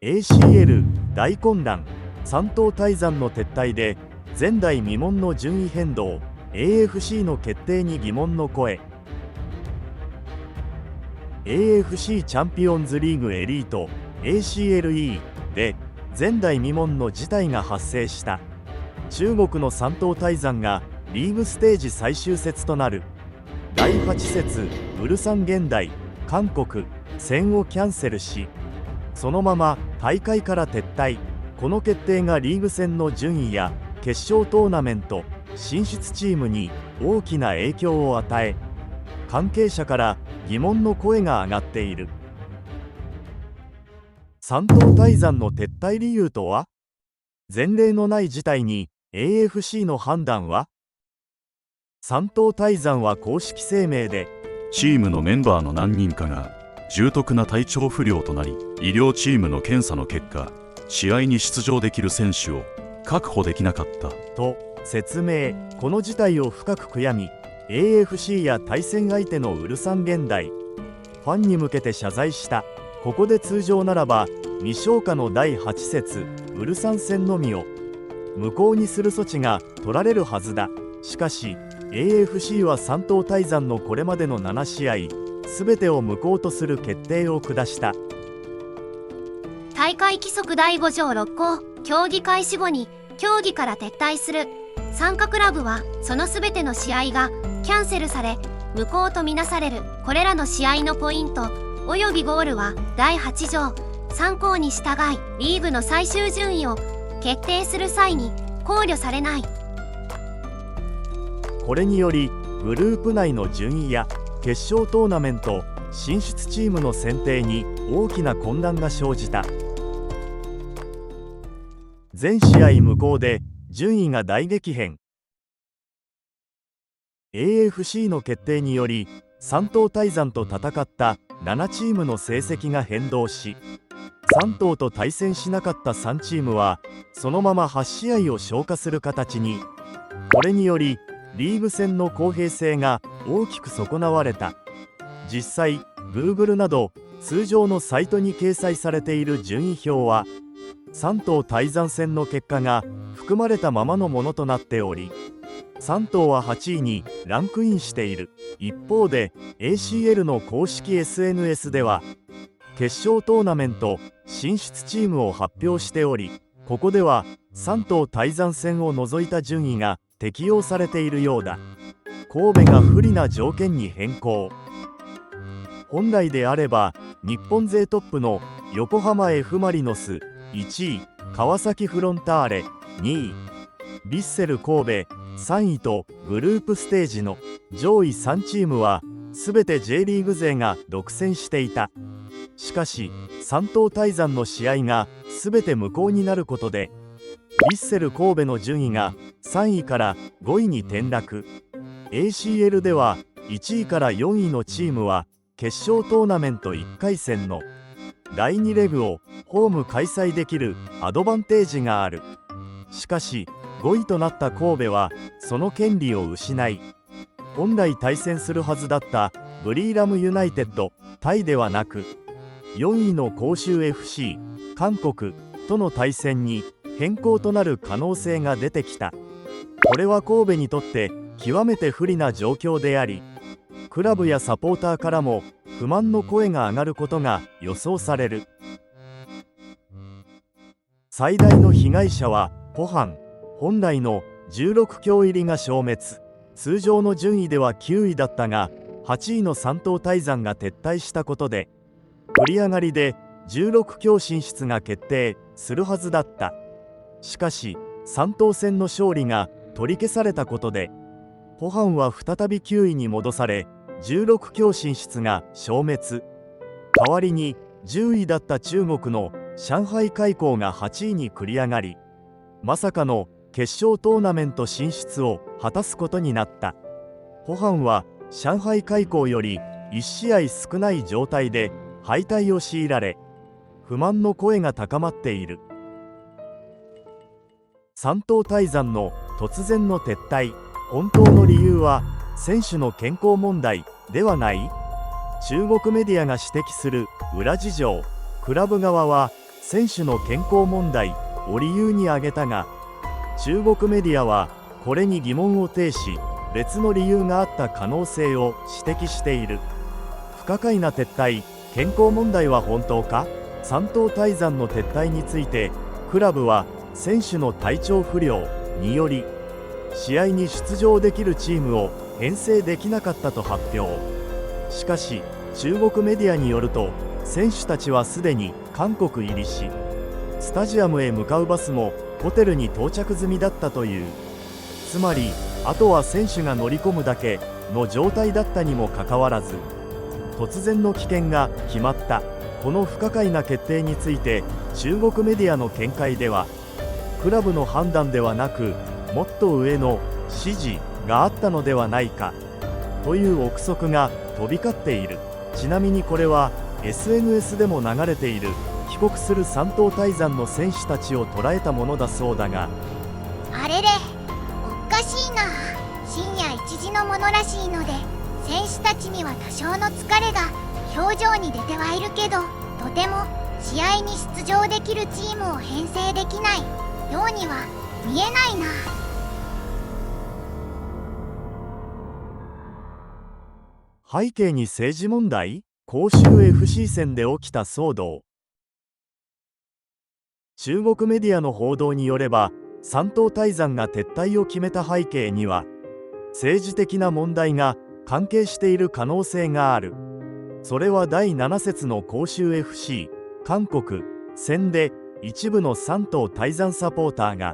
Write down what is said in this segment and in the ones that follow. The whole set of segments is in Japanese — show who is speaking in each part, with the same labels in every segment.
Speaker 1: ACL 大混乱、三島泰山の撤退で前代未聞の順位変動、 AFC の決定に疑問の声。 AFC チャンピオンズリーグエリート ACLE で前代未聞の事態が発生した。中国の三島泰山がリーグステージ最終節となる第8節ウルサン現代韓国戦をキャンセルし、そのまま大会から撤退。この決定がリーグ戦の順位や決勝トーナメント進出チームに大きな影響を与え、関係者から疑問の声が上がっている。三島泰山の撤退理由とは？前例のない事態に AFC の判断は？三島泰山は公式声明で、
Speaker 2: チームのメンバーの何人かが重篤な体調不良となり、医療チームの検査の結果、試合に出場できる選手を確保できなかった
Speaker 1: と説明。この事態を深く悔やみ、 AFC や対戦相手のウルサン現代ファンに向けて謝罪した。ここで通常ならば未消化の第8節ウルサン戦のみを無効にする措置が取られるはずだ。しかし AFC は三島泰山のこれまでの7試合全てを無効とする決定を下した。
Speaker 3: 大会規則第5条6項、競技開始後に競技から撤退する参加クラブはそのすべての試合がキャンセルされ無効とみなされる。これらの試合のポイントおよびゴールは第8条3項に従いリーグの最終順位を決定する際に考慮されない。
Speaker 1: これによりグループ内の順位や決勝トーナメント進出チームの選定に大きな混乱が生じた。全試合無効で順位が大激変。 AFC の決定により三島泰山と戦った7チームの成績が変動し、3島と対戦しなかった3チームはそのまま8試合を消化する形に。これによりリーグ戦の公平性が大きく損なわれた。実際 Google など通常のサイトに掲載されている順位表は三島泰山戦の結果が含まれたままのものとなっており、3島は8位にランクインしている。一方で ACL の公式 SNS では決勝トーナメント進出チームを発表しており、ここでは三島泰山戦を除いた順位が適用されているようだ。神戸が不利な条件に変更。本来であれば日本勢トップの横浜 F マリノス1位、川崎フロンターレ2位、ヴィッセル神戸3位とグループステージの上位3チームは全て J リーグ勢が独占していた。しかし三島泰山の試合が全て無効になることでヴィッセル神戸の順位が3位から5位に転落。 ACL では1位から4位のチームは決勝トーナメント1回戦の第2レグをホーム開催できるアドバンテージがある。しかし5位となった神戸はその権利を失い、本来対戦するはずだったブリーラムユナイテッドタイではなく4位の広州 FC 韓国との対戦に変更となる可能性が出てきた。これは神戸にとって極めて不利な状況であり、クラブやサポーターからも不満の声が上がることが予想される。最大の被害者はポハン。本来の16強入りが消滅。通常の順位では9位だったが8位の三島泰山が撤退したことで繰り上がりで16強進出が決定するはずだった。しかし三島戦の勝利が取り消されたことでポハンは再び9位に戻され16強進出が消滅。代わりに10位だった中国の上海開港が8位に繰り上がり、まさかの決勝トーナメント進出を果たすことになった。ポハンは上海開港より1試合少ない状態で敗退を強いられ、不満の声が高まっている。三島泰山の突然の撤退、本当の理由は選手の健康問題ではない？中国メディアが指摘する裏事情。クラブ側は選手の健康問題を理由に挙げたが、中国メディアはこれに疑問を呈し、別の理由があった可能性を指摘している。不可解な撤退、健康問題は本当か。山東泰山の撤退について、クラブは選手の体調不良により試合に出場できるチームを編成できなかったと発表。しかし中国メディアによると、選手たちはすでに韓国入りし、スタジアムへ向かうバスもホテルに到着済みだったという。つまりあとは選手が乗り込むだけの状態だったにもかかわらず、突然の棄権が決まった。この不可解な決定について、中国メディアの見解では、クラブの判断ではなくもっと上の指示があったのではないかという憶測が飛び交っている。ちなみにこれは SNS でも流れている帰国する山東泰山の選手たちを捉えたものだそうだが、
Speaker 4: あれれ、おかしいな。深夜1時のものらしいので、選手たちには多少の疲れが表情に出てはいるけど、とても試合に出場できるチームを編成できないようには見えないな。
Speaker 1: 背景に政治問題。広州 FC 戦で起きた騒動。中国メディアの報道によれば、山東泰山が撤退を決めた背景には政治的な問題が関係している可能性がある。それは第7節の広州 FC 韓国戦で、一部の山東泰山サポーターが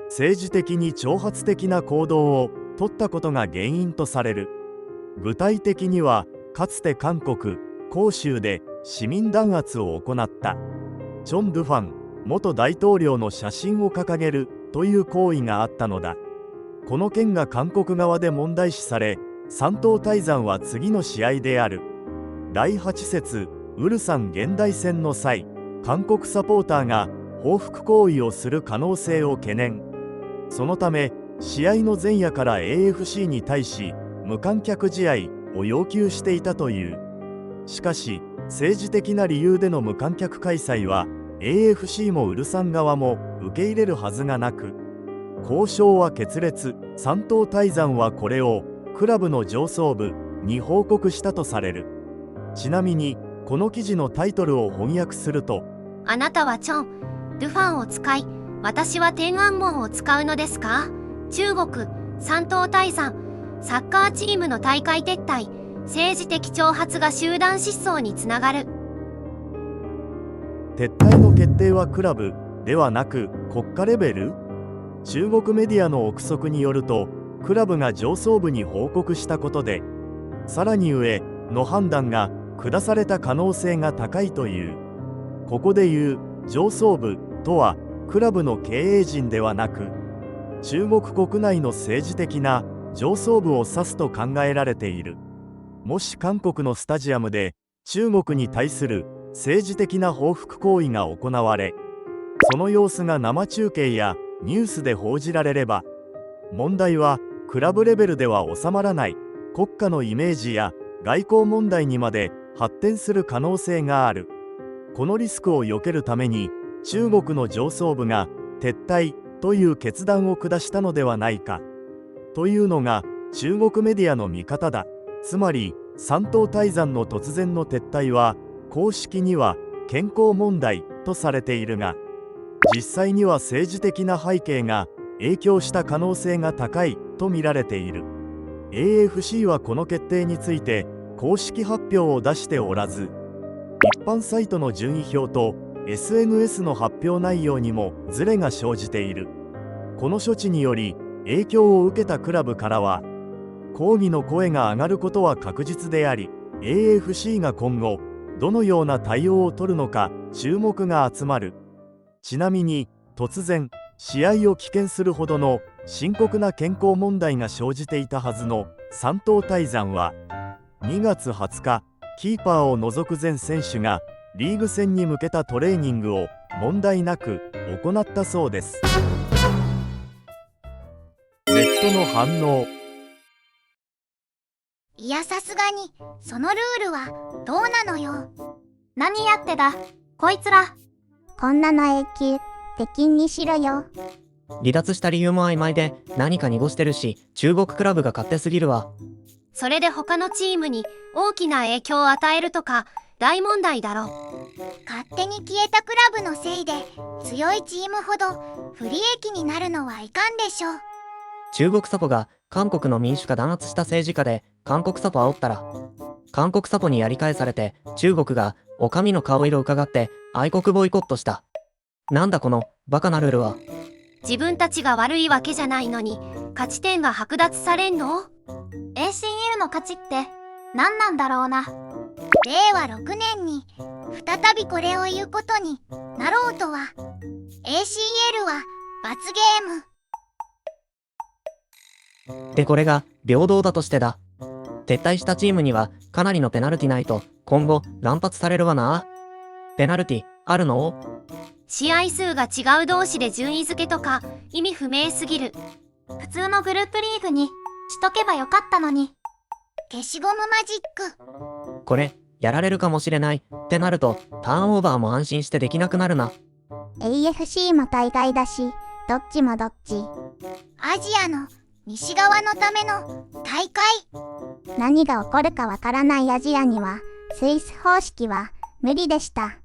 Speaker 1: 政治的に挑発的な行動を取ったことが原因とされる。具体的には、かつて韓国広州で市民弾圧を行ったチョン・ドゥファン元大統領の写真を掲げるという行為があったのだ。この件が韓国側で問題視され、山東泰山は次の試合である第8節ウルサン現代戦の際、韓国サポーターが報復行為をする可能性を懸念。そのため試合の前夜から AFC に対し無観客試合を要求していたという。しかし政治的な理由での無観客開催は AFC もウルサン側も受け入れるはずがなく、交渉は決裂。山東泰山はこれをクラブの上層部に報告したとされる。ちなみにこの記事のタイトルを翻訳すると、
Speaker 3: あなたはチョン・ドゥファンを使い、私は天安門を使うのですか。中国山東泰山サッカーチームの大会撤退、政治的挑発が集団失踪につながる。
Speaker 1: 撤退の決定はクラブではなく国家レベル。中国メディアの憶測によると、クラブが上層部に報告したことで、さらに上の判断が下された可能性が高いという。ここでいう上層部とはクラブの経営陣ではなく、中国国内の政治的な上層部を指すと考えられている。もし韓国のスタジアムで中国に対する政治的な報復行為が行われ、その様子が生中継やニュースで報じられれば、問題はクラブレベルでは収まらない国家のイメージや外交問題にまで発展する可能性がある。このリスクを避けるために中国の上層部が撤退という決断を下したのではないかというのが中国メディアの見方だ。つまり山東泰山の突然の撤退は公式には健康問題とされているが、実際には政治的な背景が影響した可能性が高いと見られている。 AFC はこの決定について公式発表を出しておらず、一般サイトの順位表と SNS の発表内容にもズレが生じている。この処置により影響を受けたクラブからは抗議の声が上がることは確実であり、 AFC が今後どのような対応を取るのか注目が集まる。ちなみに突然試合を棄権するほどの深刻な健康問題が生じていたはずの山東泰山は2月20日、キーパーを除く全選手がリーグ戦に向けたトレーニングを問題なく行ったそうです。ネットの反応。
Speaker 4: いや、さすがにそのルールはどうなのよ。
Speaker 5: 何やってだこいつら。
Speaker 4: こんなの永久出禁にしろよ。
Speaker 5: 離脱した理由も曖昧で何か濁してるし、中国クラブが勝手すぎるわ。
Speaker 3: それで他のチームに大きな影響を与えるとか大問題だろ。
Speaker 4: 勝手に消えたクラブのせいで強いチームほど不利益になるのはいかんでしょ。
Speaker 5: 中国サポが韓国の民主化弾圧した政治家で韓国サポ煽ったら、韓国サポにやり返されて中国がお上の顔色を伺って愛国ボイコットした。なんだこのバカなルールは。
Speaker 3: 自分たちが悪いわけじゃないのに勝ち点が剥奪されんの？
Speaker 4: ACL の勝ちって何なんだろうな。令和6年に再びこれを言うことになろうとは。 ACL は罰ゲーム
Speaker 5: でこれが平等だとしてだ。撤退したチームにはかなりのペナルティないと今後乱発されるわな。ペナルティあるの？
Speaker 3: 試合数が違う同士で順位付けとか意味不明すぎる。
Speaker 4: 普通のグループリーグにしとけばよかったのに。消しゴムマジック。
Speaker 5: これやられるかもしれないってなるとターンオーバーも安心してできなくなるな。
Speaker 4: AFC も大会だし、どっちもどっち。アジアの西側のための大会。何が起こるかわからないアジアにはスイス方式は無理でした。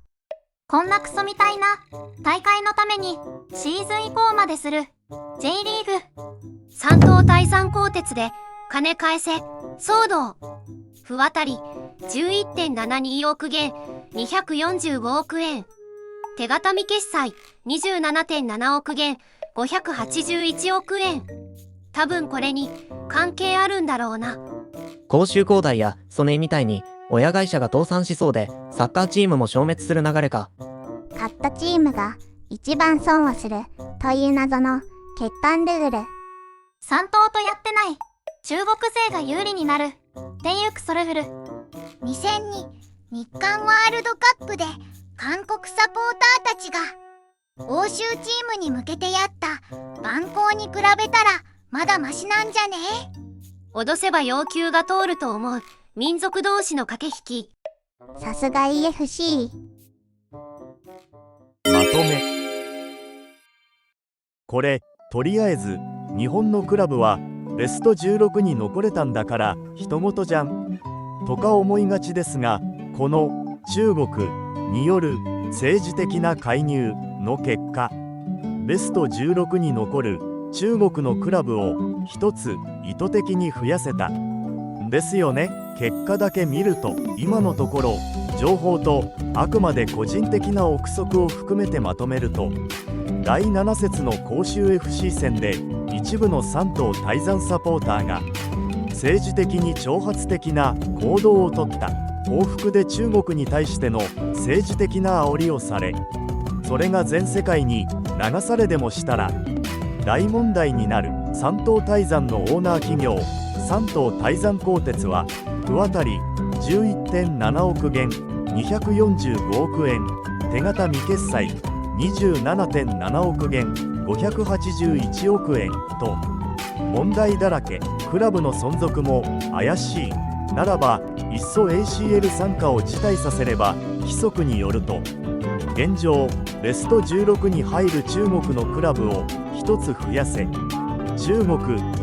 Speaker 4: こんなクソみたいな大会のためにシーズン移行までする J リーグ。
Speaker 3: 三島対三鋼鉄で金返せ騒動。不渡り 11.72 億元245億円。手形未決済 27.7 億元581億円。多分これに関係あるんだろうな。
Speaker 5: 公衆交代やソネイみたいに親会社が倒産しそうでサッカーチームも消滅する流れか。
Speaker 4: 勝ったチームが一番損をするという謎の欠陥ルール。3頭とやってない中国勢が有利になるっていうクソルフル。2002日韓ワールドカップで韓国サポーターたちが欧州チームに向けてやった蛮行に比べたらまだマシなんじゃねえ。
Speaker 3: 脅せば要求が通ると思う民族同士の駆け引き。
Speaker 4: さすが EFC。
Speaker 1: まとめ。これとりあえず日本のクラブはベスト16に残れたんだから人事じゃんとか思いがちですが、この中国による政治的な介入の結果、ベスト16に残る中国のクラブを一つ意図的に増やせたんですよね。結果だけ見ると今のところ情報とあくまで個人的な憶測を含めてまとめると、第7節の広州 FC 戦で一部の山東泰山サポーターが政治的に挑発的な行動をとった報復で中国に対しての政治的な煽りをされ、それが全世界に流されでもしたら大問題になる山東泰山のオーナー企業山東泰山鋼鉄は不渡り 11.7 億元245億円、手形未決済 27.7 億元581億円と問題だらけ。クラブの存続も怪しいならばいっそ ACL 参加を辞退させれば、規則によると現状ベスト16に入る中国のクラブを一つ増やせ、中国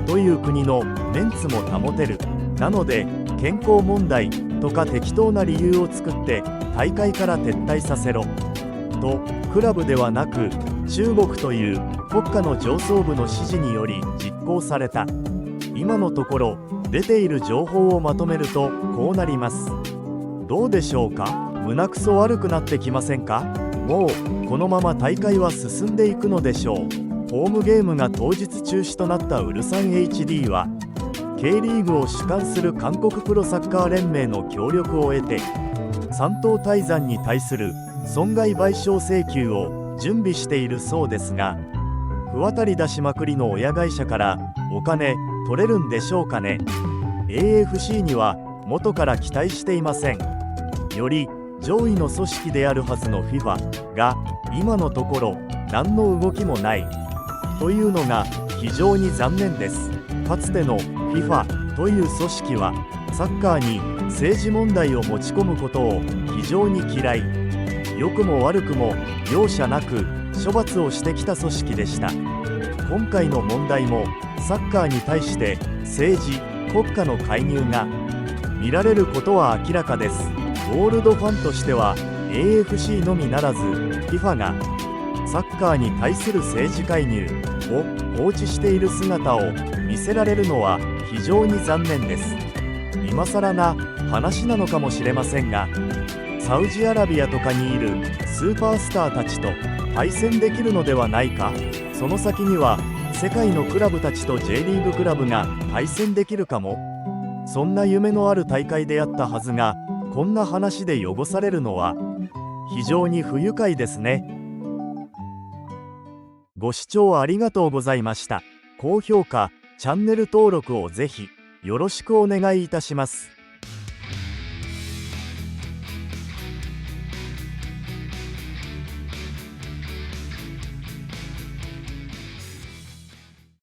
Speaker 1: という国のメンツも保てる。なので健康問題とか適当な理由を作って大会から撤退させろと、クラブではなく中国という国家の上層部の指示により実行された。今のところ出ている情報をまとめるとこうなります。どうでしょうか。胸くそ悪くなってきませんか。もうこのまま大会は進んでいくのでしょう。ホームゲームが当日中止となったウルサン HD は K リーグを主管する韓国プロサッカー連盟の協力を得て山東泰山に対する損害賠償請求を準備しているそうですが、不渡り出しまくりの親会社からお金取れるんでしょうかね。 AFC には元から期待していません。より上位の組織であるはずの FIFA が今のところ何の動きもないというのが非常に残念です。かつての FIFA という組織はサッカーに政治問題を持ち込むことを非常に嫌い、良くも悪くも容赦なく処罰をしてきた組織でした。今回の問題もサッカーに対して政治・国家の介入が見られることは明らかです。ゴールドファンとしては AFC のみならず FIFA がサッカーに対する政治介入を放置している姿を見せられるのは非常に残念です。今更な話なのかもしれませんが、サウジアラビアとかにいるスーパースターたちと対戦できるのではないか。その先には世界のクラブたちと J リーグクラブが対戦できるかも。そんな夢のある大会であったはずが、こんな話で汚されるのは非常に不愉快ですね。ご視聴ありがとうございました。高評価、チャンネル登録をぜひよろしくお願いいたします。